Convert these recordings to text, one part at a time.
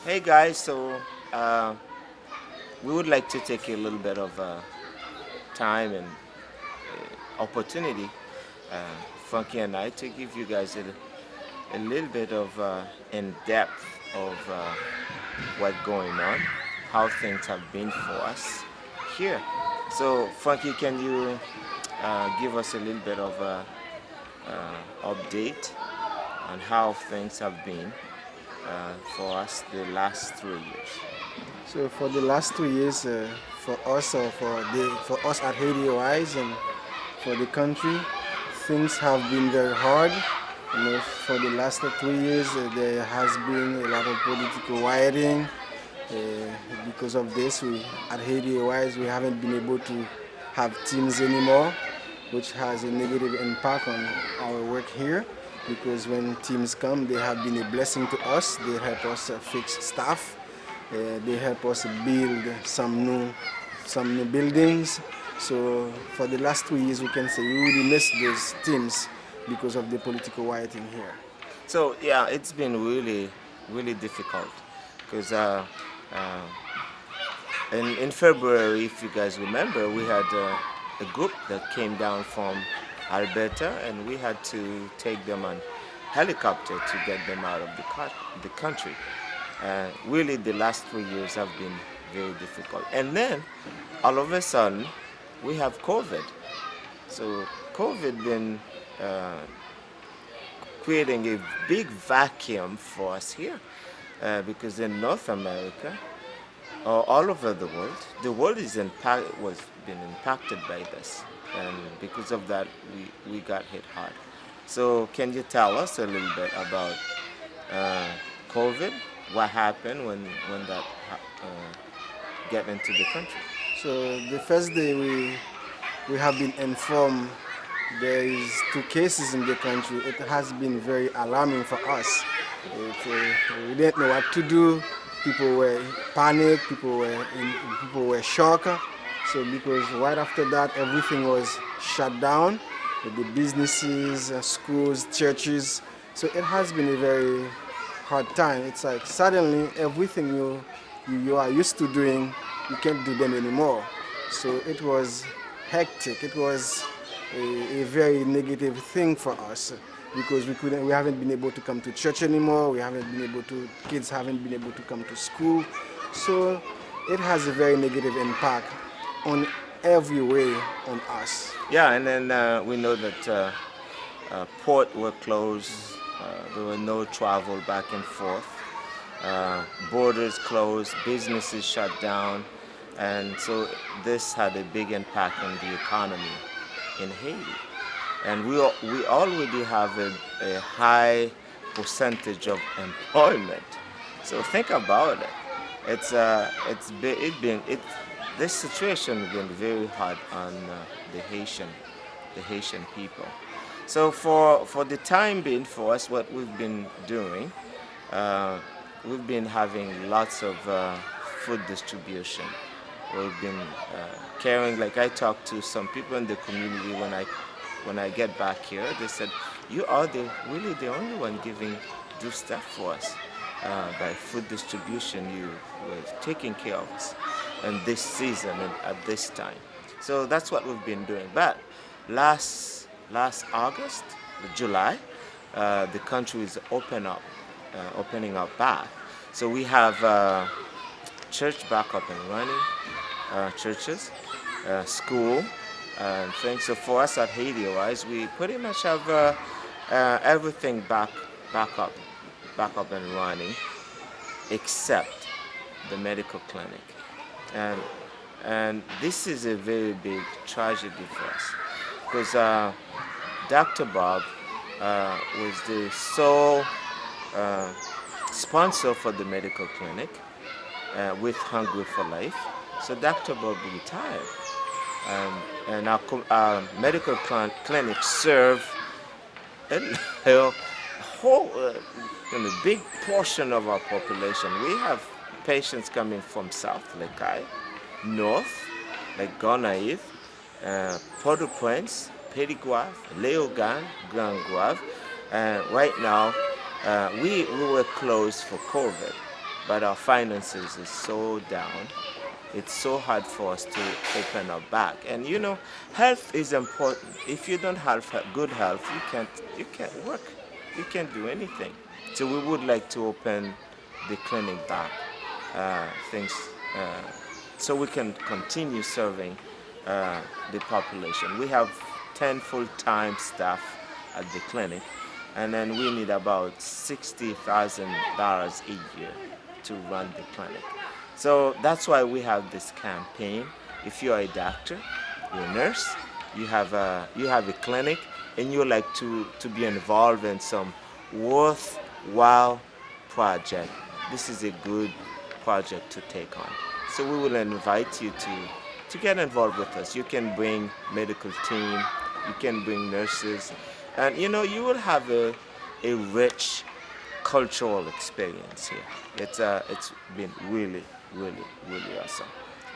Hey guys, so uh, we would like to take a little bit of time and opportunity, uh, Funky and I, to give you guys a little bit of in depth of what's going on, how things have been for us here. So, Funky, can you give us a little bit of update on how things have been for us the last 3 years? So for the last 2 years, for us or for us at Haiti ARISE and for the country, things have been very hard. For the last 3 years, there has been a lot of political rioting. Because of this, we at Haiti ARISE we haven't been able to have teams anymore, which has a negative impact on our work here. Because when teams come, they have been a blessing to us. They help us fix stuff. They help us build some new buildings. So for the last 2 years, we can say we really missed those teams because of the political rioting here. So yeah, it's been really difficult because uh, in February, if you guys remember, we had a group that came down from Alberta, and we had to take them on helicopter to get them out of the country. Really, the last 3 years have been very difficult. And then, all of a sudden, we have COVID. So COVID been uh, creating a big vacuum for us here, because in North America, or all over the world was been impacted by this, and because of that, we got hit hard. So can you tell us a little bit about uh, COVID? What happened when that get into the country? So the first day we have been informed there is 2 cases in the country. It has been very alarming for us. We didn't know what to do. People were panicked. People were shocked. So because right after that everything was shut down, the businesses, schools, churches. So it has been a very hard time. It's like suddenly everything you are used to doing, you can't do them anymore. So it was hectic. It was a very negative thing for us because we haven't been able to come to church anymore. We haven't been able to kids haven't been able to come to school. So it has a very negative impact on every way on us. Yeah, and then we know that port were closed. There were no travel back and forth. Borders closed, businesses shut down, and so this had a big impact on the economy in Haiti. And we already have a high percentage of employment. So think about it. This situation has been very hard on the Haitian people. So for the time being, for us, what we've been doing, uh, we've been having lots of food distribution. We've been carrying, like I talked to some people in the community when I get back here. They said, "You are really the only one giving do stuff for us by food distribution. You were taking care of us in this season and at this time." So that's what we've been doing. But last August, July, the country is opening up back. So we have church back up and running, churches, school, and things. So for us at Haiti Wise, we pretty much have everything back up, back up and running, except the medical clinic. And this is a very big tragedy for us because Dr. Bob was the sole uh, sponsor for the medical clinic with Hungry for Life. So Dr. Bob retired, and our medical clinic serve a whole big portion of our population. We have patients coming from South Lekai, North, like Gonaïve, Port-au-Prince, Petit-Goâve, Léogane, Grand-Goâve. Right now, we were closed for COVID. but our finances is so down. It's so hard for us to open our back. And you know, health is important. If you don't have good health, you can't work. You can't do anything. So we would like to open the clinic back, things, uh, so we can continue serving the population. We have 10 full-time staff at the clinic, and then we need about $60,000 a year to run the clinic. So that's why we have this campaign. If you are a doctor, you're a nurse, you have a clinic, and you like to be involved in some worthwhile project, this is a good project to take on. So we will invite you to get involved with us. You can bring medical team, you can bring nurses, and you know you will have a rich cultural experience here. It's been really, really, really awesome.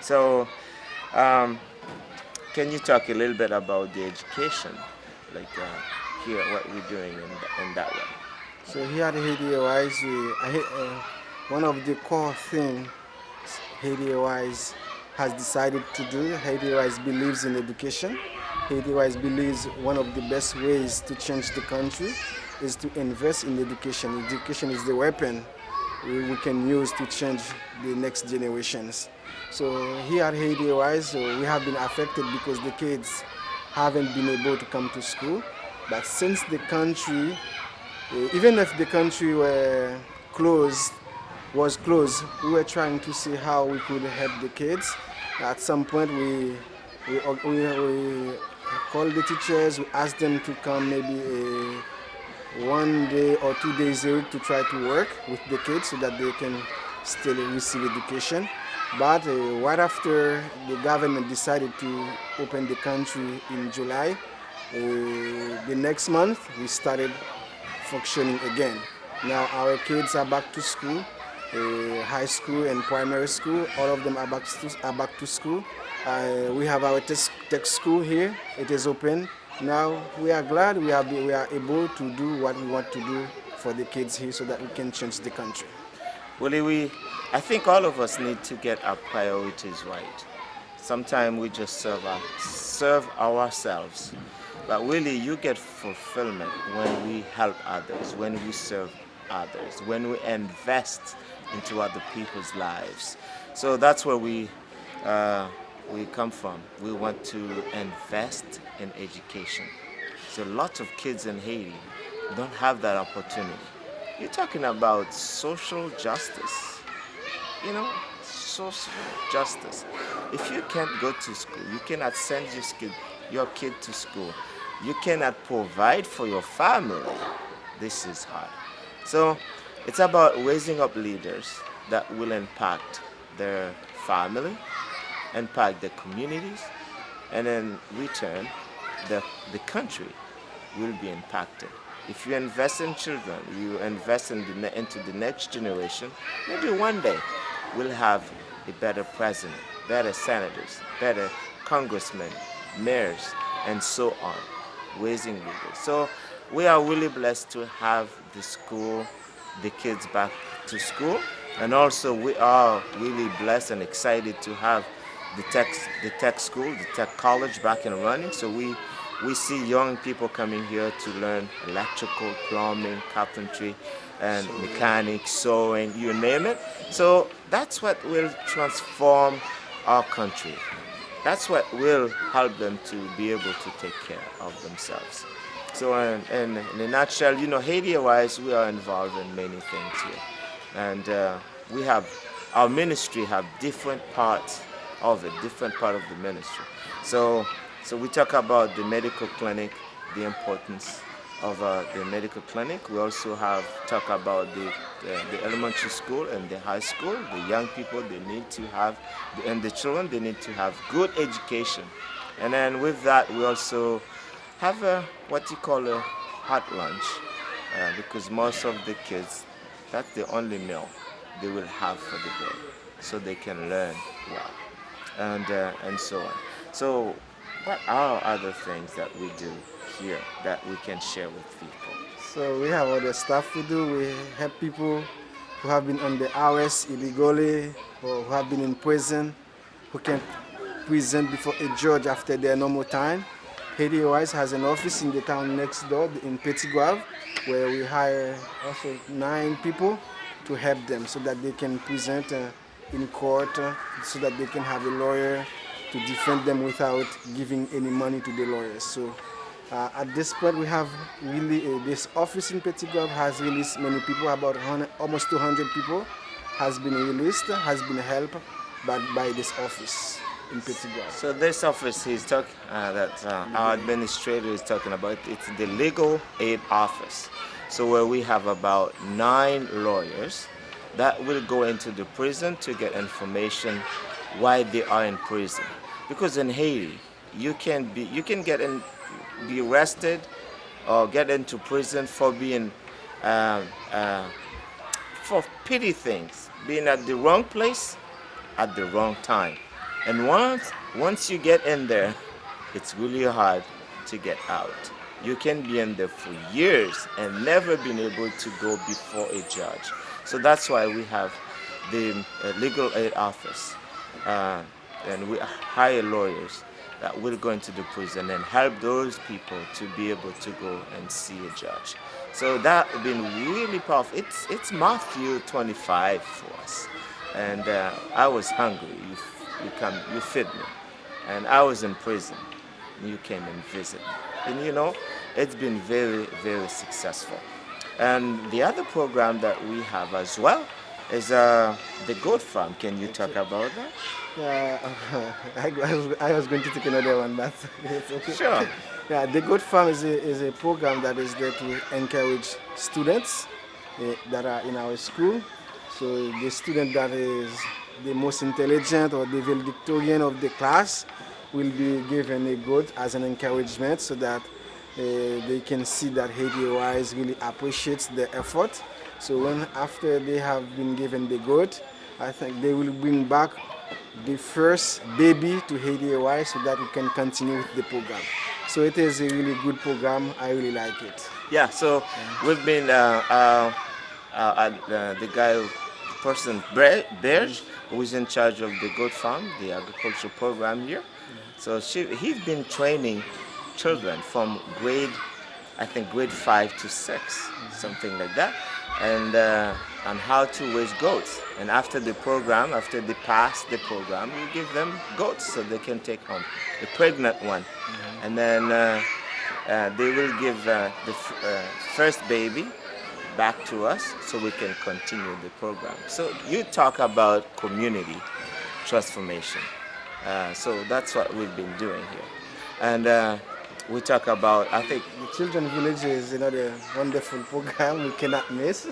So, um, can you talk a little bit about the education, like here, what we're doing in that one? So here at Haiti ARISE, one of the core things Haiti ARISE has decided to do. Haiti ARISE believes in education. Haiti ARISE believes one of the best ways to change the country is to invest in education. Education is the weapon we can use to change the next generations. So here at Haiti ARISE, we have been affected because the kids haven't been able to come to school. But since the country, even if the country closed, was closed, we were trying to see how we could help the kids. At some point, we called the teachers, we asked them to come maybe 1 day or 2 days a week to try to work with the kids so that they can still receive education. But right after the government decided to open the country in July, the next month we started functioning again. Now our kids are back to school, high school and primary school. All of them are back to school. We have our tech school here. It is open. Now we are glad we are able to do what we want to do for the kids here so that we can change the country. Well, I think all of us need to get our priorities right. Sometimes we just serve ourselves, but really you get fulfillment when we help others, when we serve others, when we invest into other people's lives. So that's where we come from. We want to invest in education. So lots of kids in Haiti don't have that opportunity. You're talking about social justice, social justice. If you can't go to school, you cannot send your kid to school, you cannot provide for your family, this is hard. So it's about raising up leaders that will impact their family, impact the communities, and in return, the country will be impacted. If you invest in children, you invest into the next generation, maybe one day we'll have a better president, better senators, better congressmen, mayors, and so on, raising leaders. So we are really blessed to have the kids back to school, and also we are really blessed and excited to have the tech school, the tech college back and running. So we see young people coming here to learn electrical, plumbing, carpentry, and mechanics, sewing, you name it. So that's what will transform our country. That's what will help them to be able to take care of themselves. So in a nutshell, Haiti ARISE, we are involved in many things here. And we have, our ministry have different parts of it, different part of the ministry. So we talk about the medical clinic, the importance of the medical clinic. We also have talk about the elementary school and the high school. The young people, they need to have, and the children, they need to have good education. And then with that, we also have what you call a hot lunch, because most of the kids, that's the only meal they will have for the day, so they can learn well, and so on. So what are other things that we do here that we can share with people? So we have other stuff we do. We help people who have been on the arrest illegally or who have been in prison, who can present before a judge after their normal time. Haiti ARISE has an office in the town next door in Petit Guave, where we hire also 9 people to help them so that they can present in court, so that they can have a lawyer to defend them without giving any money to the lawyers. So at this point, we have really this office in Petit Guave has released many people, about 100, almost 200 people has been released, has been helped by this office in Petit Guave. So this office he's talking that our administrator is talking about, it's the legal aid office. So where we have about 9 lawyers that will go into the prison to get information why they are in prison. Because in Haiti, you can be arrested or get into prison for being for petty things, being at the wrong place at the wrong time. And once you get in there, it's really hard to get out. You can be in there for years and never been able to go before a judge. So that's why we have the legal aid office, and we hire lawyers that will go into the prison and help those people to be able to go and see a judge. So that has been really powerful. It's Matthew 25 for us, and I was hungry. You fed me, and I was in prison. You came and visited me, and you know it's been very, very successful. And the other program that we have as well is the goat farm. Can you talk about that? Yeah, I was going to take another one, but it's okay. Sure. Yeah, the Goat Farm is a program that is there to encourage students that are in our school. So the student that is the most intelligent or the valedictorian of the class will be given a goat as an encouragement, so that they can see that Haiti ARISE really appreciates their effort. So when after they have been given the goat, I think they will bring back the first baby to Haiti ARISE so that we can continue with the program. So it is a really good program. I really like it. Yeah. So we've been the person Berge, who is in charge of the goat farm, the agricultural program here. So he's been training children from grade 5 to 6, something like that, and on how to raise goats. And after the program, after they pass the program, we give them goats so they can take home the pregnant one, and then they will give the first baby back to us so we can continue the program. So you talk about community transformation. So that's what we've been doing here. And we talk about, I think, The Children Village is another wonderful program we cannot miss.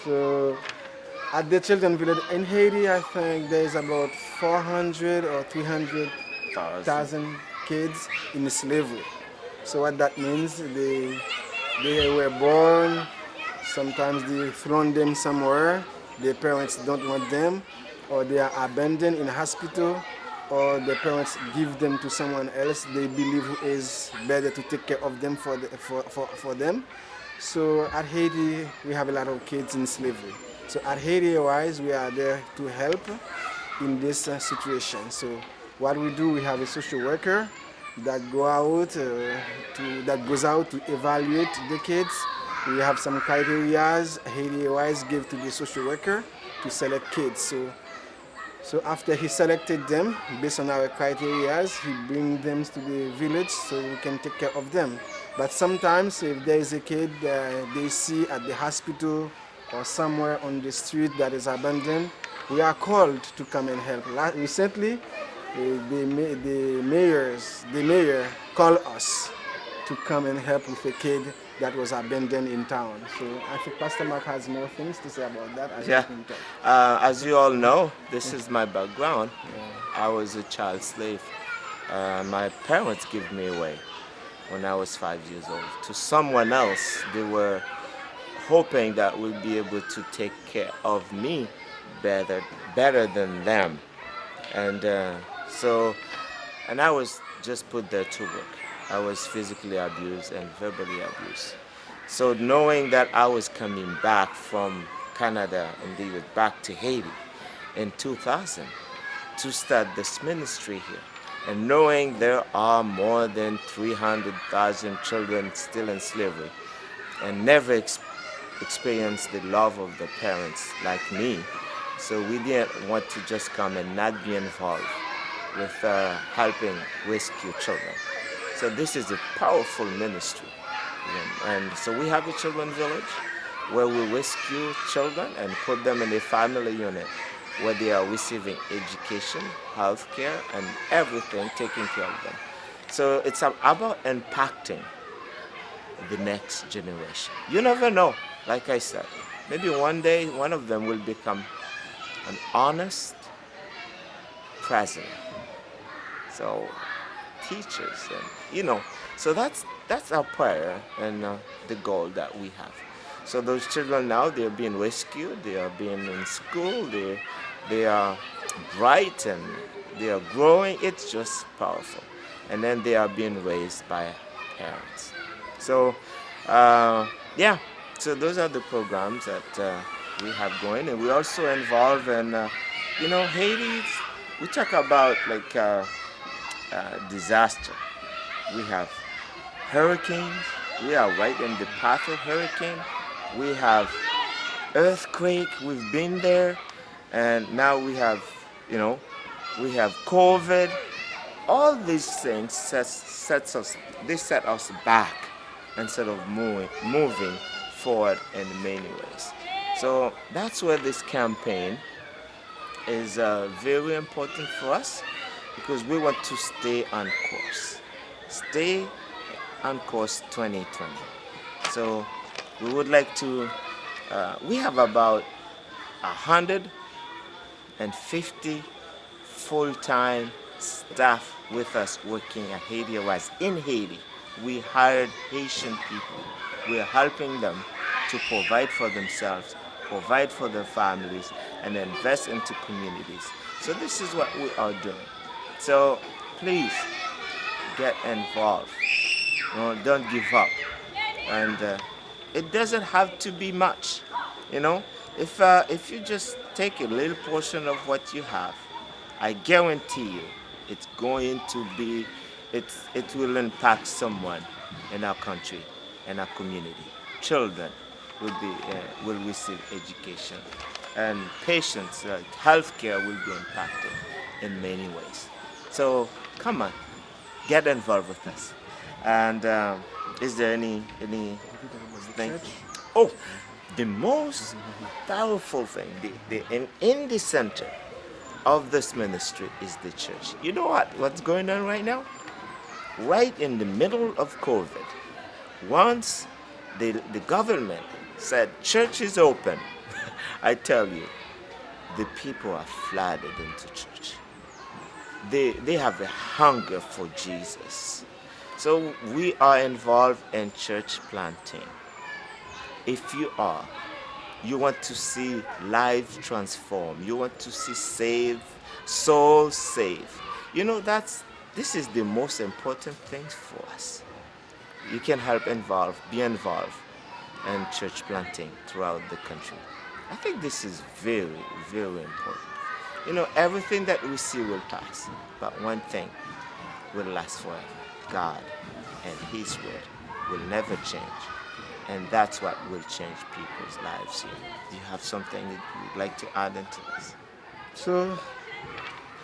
So at the Children Village in Haiti, I think there's about 400 or 300,000 kids in slavery. So what that means, they were born, sometimes they thrown them somewhere, their parents don't want them, or they are abandoned in a hospital, or the parents give them to someone else they believe is better to take care of them for them. So at Haiti, we have a lot of kids in slavery. So at Haiti ARISE, we are there to help in this situation. So what we do, we have a social worker that goes out to evaluate the kids. We have some criteria Haiti ARISE give to the social worker to select kids. So after he selected them, based on our criteria, he brings them to the village so we can take care of them. But sometimes if there is a kid they see at the hospital or somewhere on the street that is abandoned, we are called to come and help. Recently, the mayor called us to come and help with a kid that was abandoned in town. So I think Pastor Mark has more things to say about that. As you all know, this is my background. I was a child slave. My parents gave me away when I was 5 years old to someone else. They were hoping that we'd be able to take care of me better than them. And and I was just put there to work. I was physically abused and verbally abused. So knowing that I was coming back from Canada and they went back to Haiti in 2000 to start this ministry here. And knowing there are more than 300,000 children still in slavery and never experienced the love of the parents like me, so we didn't want to just come and not be involved with helping rescue children. So this is a powerful ministry. And so we have a children's village where we rescue children and put them in a family unit where they are receiving education, health care, and everything, taking care of them. So it's about impacting the next generation. You never know, like I said. Maybe one day one of them will become an honest president. So teachers, and so that's our prayer and the goal that we have. So those children now, they're being rescued, they are being in school, they are bright and they are growing. It's just powerful. And then they are being raised by parents. So yeah, so those are the programs that we have going, and we also involve in Haiti. We talk about like disaster. We have hurricanes. We are right in the path of hurricane. We have earthquake. We've been there, and now we have COVID. All these things set us back instead of moving forward in many ways. So that's where this campaign is very important for us, because we want to stay on course. Stay on course 2020. So we would like to, we have about 150 full-time staff with us working at Haiti ARISE. In Haiti, we hired Haitian people. We are helping them to provide for themselves, provide for their families, and invest into communities. So this is what we are doing. So please get involved. Don't give up. And it doesn't have to be much. If you just take a little portion of what you have, I guarantee you, it's going to be, it will impact someone in our country, in our community. Children will receive education, and patients, healthcare will be impacted in many ways. So come on, get involved with us. And is there any thing? Oh, the most powerful thing, in the center of this ministry is the church. You know what's going on right now? Right in the middle of COVID, once the government said church is open, I tell you, the people are flooded into church. They have a hunger for Jesus. So we are involved in church planting. If you want to see lives transform, you want to see souls saved, this is the most important thing for us. You can be involved in church planting throughout the country. I think this is very, very important. Everything that we see will pass, but one thing will last forever. God and His word will never change. And that's what will change people's lives here. Do you have something that you would like to add into this? So,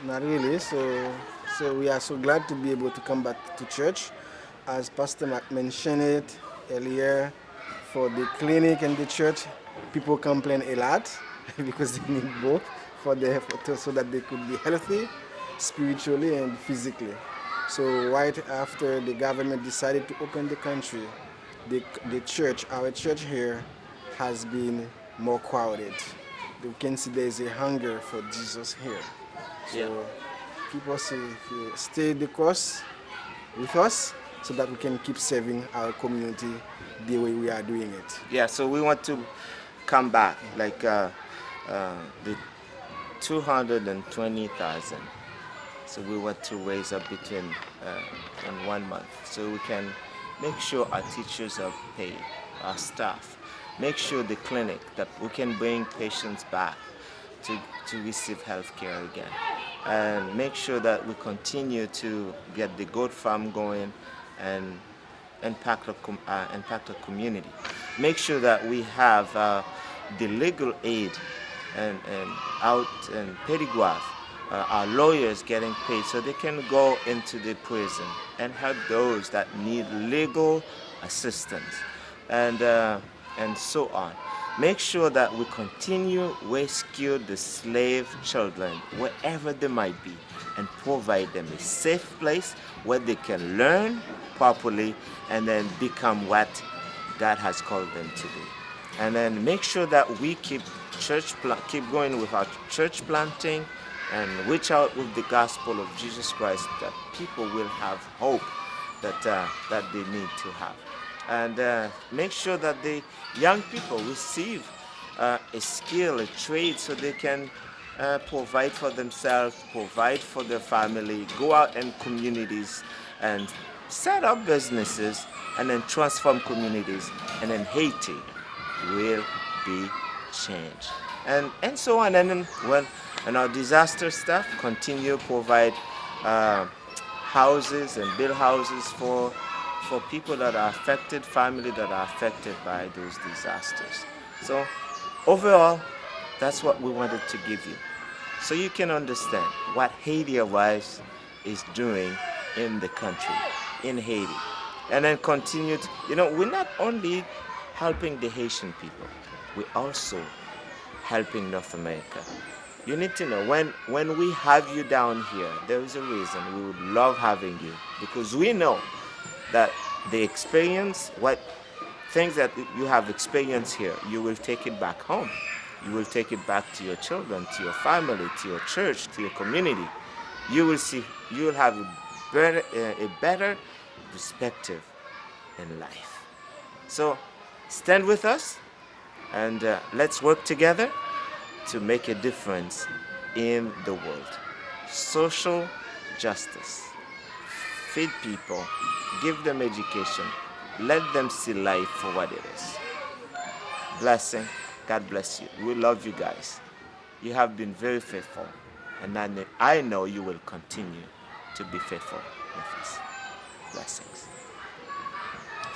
not really. So we are so glad to be able to come back to church. As Pastor Mark mentioned it earlier, for the clinic and the church, people complain a lot because they need both so that they could be healthy spiritually and physically. So right after the government decided to open the country, our church here has been more crowded. You can see there's a hunger for Jesus here. So people say, stay the course with us so that we can keep serving our community the way we are doing it. Yeah, so we want to come back, like the 220,000. So we want to raise up between in 1 month, so we can make sure our teachers are paid, our staff, make sure the clinic that we can bring patients back to, to receive health care again. And make sure that we continue to get the goat farm going and impact the community. Make sure that we have the legal aid and out and pedigrees, our lawyers getting paid so they can go into the prison and help those that need legal assistance and so on. Make sure that we continue rescue the slave children wherever they might be and provide them a safe place where they can learn properly and then become what God has called them to be. And then make sure that we keep keep going with our church planting and reach out with the gospel of Jesus Christ, that people will have hope that they need to have. And make sure that the young people receive a skill, a trade, so they can provide for themselves, provide for their family, go out in communities and set up businesses and then transform communities. And then Haiti will be changed. And so on. And then when our disaster staff continue to provide houses and build houses for people that are affected, family that are affected by those disasters. So overall, that's what we wanted to give you, so you can understand what Haiti ARISE is doing in the country, in Haiti. And then continue to, we're not only helping the Haitian people, we're also helping North America. You need to know, when we have you down here, there is a reason. We would love having you, because we know that the experience, what things that you have experienced here, you will take it back home. You will take it back to your children, to your family, to your church, to your community. You will have a better perspective in life. So stand with us and let's work together to make a difference in the world. Social justice. Feed people, give them education, let them see life for what it is. Blessing. God bless you. We love you guys. You have been very faithful, and I know you will continue to be faithful with us. Blessings.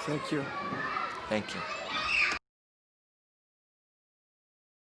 Thank you. Thank you.